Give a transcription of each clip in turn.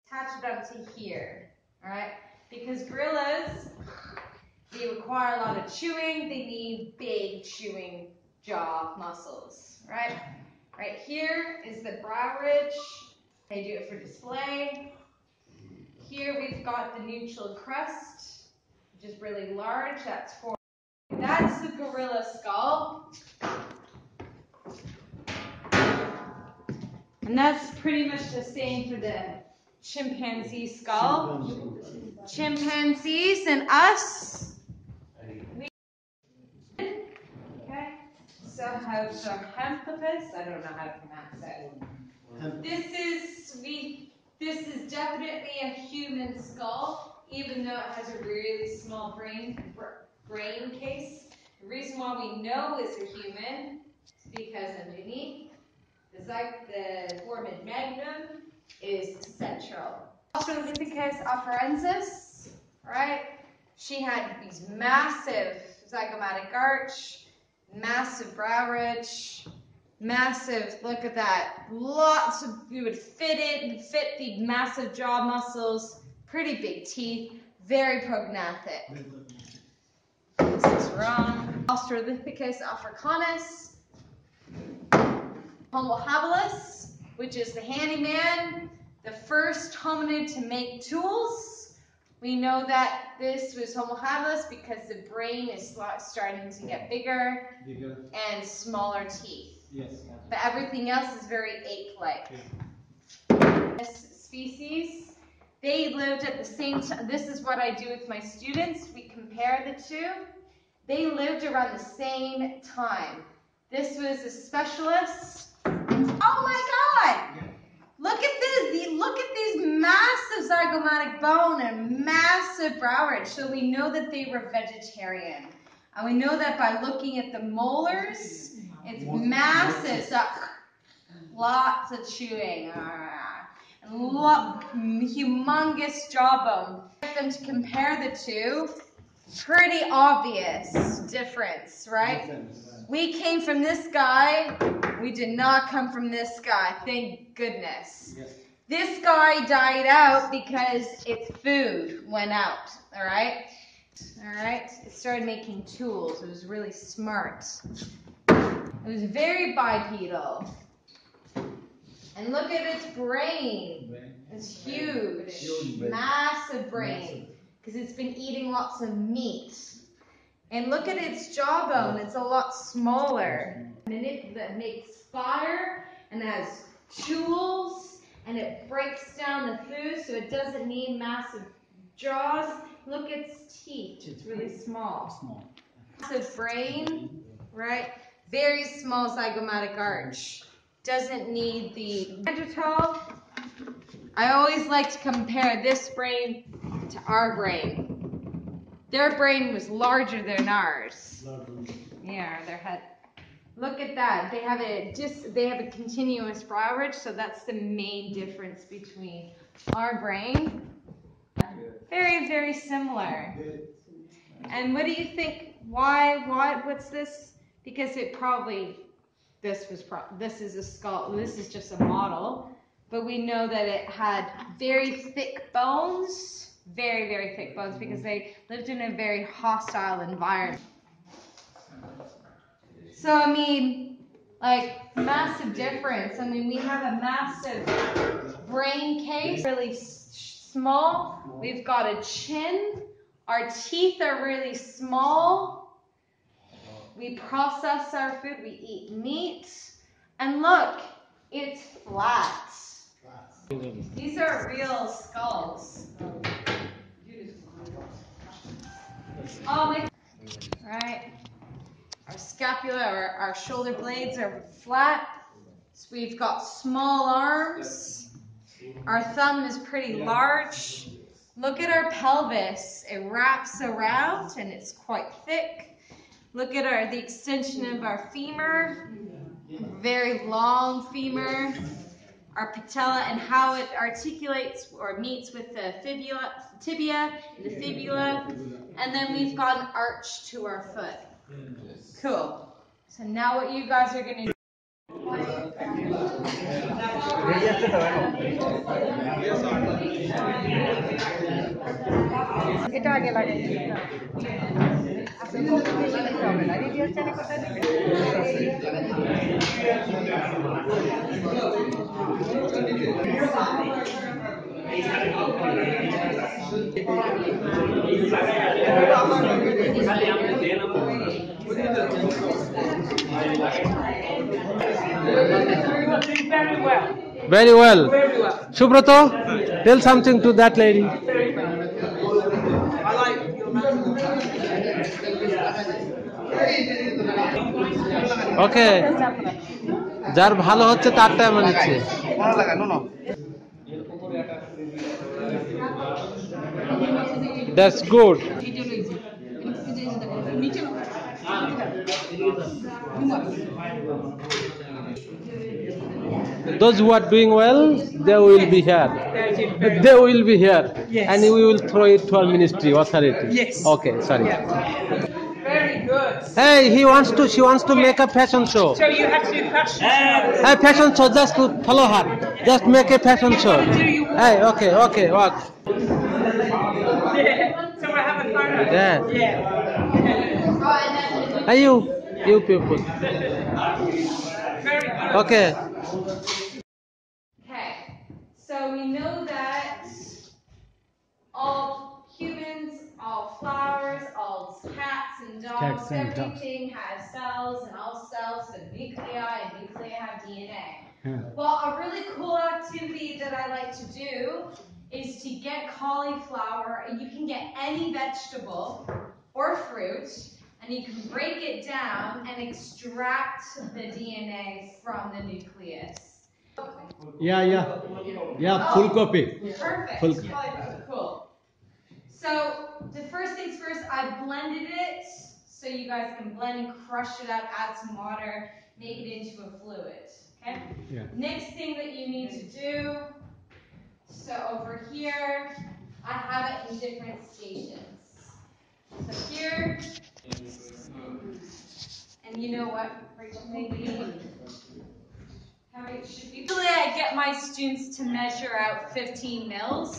attach it up to here, all right? Because gorillas, they require a lot of chewing. They need big chewing jaw muscles, right? Right here is the brow ridge. They do it for display. Here we've got the neutral crest, which is really large. That's the gorilla skull. And that's pretty much the same for the chimpanzee skull. Chimpanzees and us. Okay. So Sahelanthropus, I don't know how to pronounce it. This is definitely a human skull, even though it has a really small brain case. The reason why we know it's a human is because underneath the foramen magnum is central. Australopithecus afarensis, right? She had these massive zygomatic arch, massive brow ridge, massive, look at that, lots of, you would fit the massive jaw muscles, pretty big teeth, very prognathic. This is wrong. Australopithecus africanus, Homo habilis, which is the handyman, the first hominid to make tools. We know that this was Homo habilis because the brain is starting to get bigger and smaller teeth. Yes. But everything else is very ape-like. Yeah. This species, they lived at the same time. This is what I do with my students. We compare the two. They lived around the same time. This was a specialist. Oh my God! Look at this. Look at these massive zygomatic bone and massive brow ridge. So we know that they were vegetarian. And we know that by looking at the molars, it's massive. So lots of chewing. And humongous jawbone. For them to compare the two, pretty obvious difference, right? We came from this guy. We did not come from this guy. Thank goodness. Yes. This guy died out because its food went out. All right? All right? It started making tools. It was really smart. It was very bipedal. And look at its brain. It's huge. Massive brain. Because it's been eating lots of meat. And look at its jawbone. It's a lot smaller. And it makes fire and has tools. And it breaks down the food so it doesn't need massive jaws. Look at its teeth. It's really small. Massive brain, right? Very small zygomatic arch. Doesn't need the Neanderthal. I always like to compare this brain to our brain. Their brain was larger than ours. Yeah, their head. Look at that. They have a continuous brow ridge, so that's the main difference between our brain. Very, very similar. And what do you think? Why? What's this? Because this is a skull. This is just a model, but we know that it had very thick bones, very, very thick bones, because they lived in a very hostile environment. So I mean, like, massive difference. I mean, we have a massive brain case, really small. We've got a chin. Our teeth are really small. We process our food. We eat meat. And look, it's flat. These are real skulls. Oh my. Right. Our scapula, or our shoulder blades are flat. So we've got small arms. Our thumb is pretty large. Look at our pelvis. It wraps around and it's quite thick. Look at the extension of our femur. Very long femur. Our patella and how it articulates or meets with the tibia, and the fibula. And then we've got an arch to our foot. Cool. So now what you guys are going to do. Very well. Very well. Very well. Subrato, tell something to that lady. Very well. I like your Okay. যার ভালো হচ্ছে তারটা আমরা নিচ্ছি। That's good. Those who are doing well, they will be here. They will be here. Yes. And we will throw it to our ministry authority. Yes. Okay, sorry. very good. Hey, she wants to make a fashion show. So you have to do fashion show. Hey, fashion show, just to follow her. Just make a fashion show. Hey, okay, walk. Yeah. So we're having fun. Yeah. Yeah. Hey, you people. Very good. Okay. Okay, so we know that all humans, all flowers, all cats and dogs, everything has cells, and all cells have nuclei, and nuclei have DNA. Well, a really cool activity that I like to do is to get cauliflower, and you can get any vegetable or fruit, and you can break it down and extract the DNA from the nucleus. Yeah, full copy. Perfect. Full. Cool. So the first things first, I blended it so you guys can blend and crush it up, add some water, make it into a fluid. Okay? Yeah. Next thing that you need to do, so over here, I have it in different stations. So here, and you know what, Rachel, maybe usually I get my students to measure out 15 mils,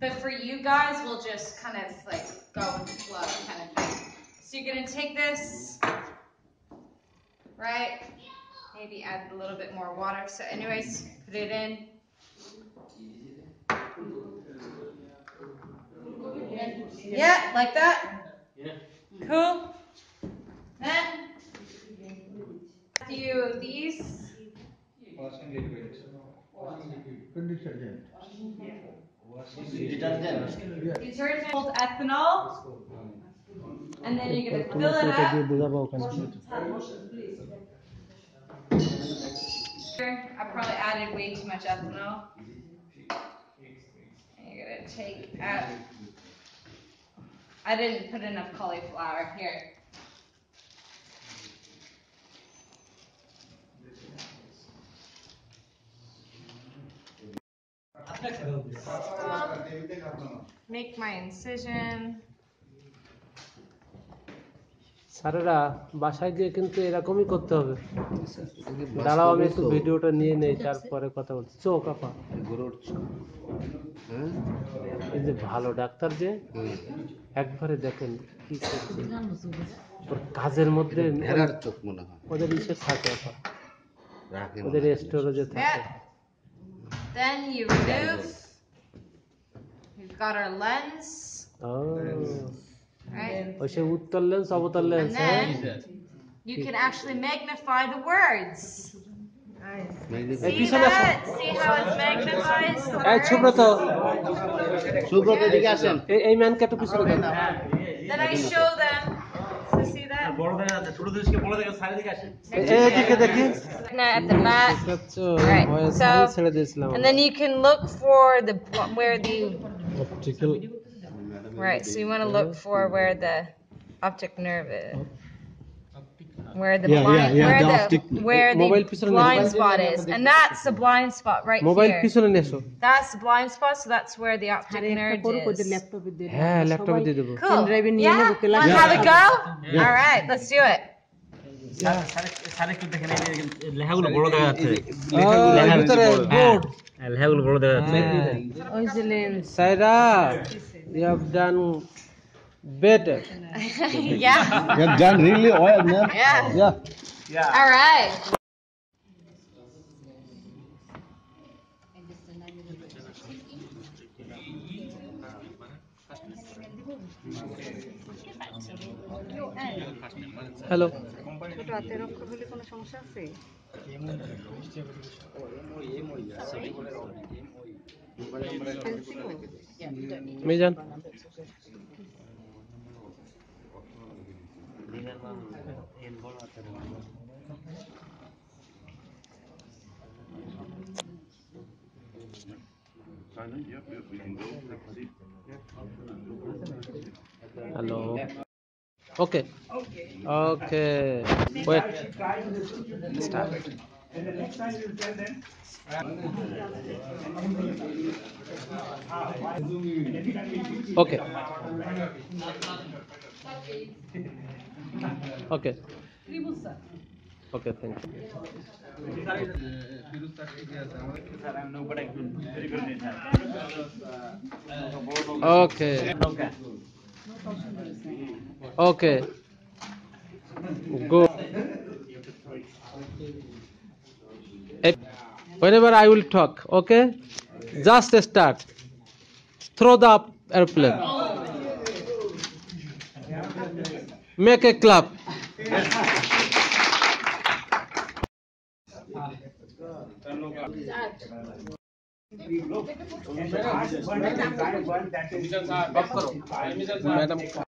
but for you guys, we'll just kind of like go with the flow kind of thing. So you're gonna take this, right? Maybe add a little bit more water. So anyways, put it in. Yeah, like that? Cool. Then, a few of these. Detergent, ethanol, and then you're going to fill it up. I probably added way too much ethanol. And you're going to take out. I didn't put enough cauliflower. Here. Make my incision. স্যারেরা বাসায় গিয়ে কিন্তু এরকমই করতে হবে। দাঁড়াও আমি একটু ভিডিওটা নিয়ে নেই, তারপরে কথা বলছি। চোখ আপা এই যে ভালো ডাক্তার যে একবারে দেখেন কি করছে, কাজের মধ্যে চোখ মনে হয় ওদের ইসে থাকে আপা, ওদের স্টোরেজে থাকে। Then you remove. We've got our lens. Right? ওই সে উত্তর লেন্স অবতল lens. And then you can actually magnify the words. See that? See how it magnifies the words? Subrata দিকে আসেন, এই ম্যানকে একটু পিছনে দেন। Then I show them. So see that? এইদিকে দেখি। At the back. Right. So, and then you can look for the where the optical. Right. So you want to look for where the optic nerve is. Where the blind, where the blind spot is, and that's the blind spot right here. That's the blind spot, so that's where the optic nerve is. Cool. Yeah. Want to have it go? All right. Let's do it. Saira, you have done better. Yeah. You've done really well, man. Yeah. Yeah. All right. Hello. Mijan. Hello. Okay. Okay. Wait. Start. Okay. Okay. Okay, thank you. Okay. Okay. Go. Eh, Whenever I will talk, okay? Just start. Throw the airplane. Make a clap. Madam.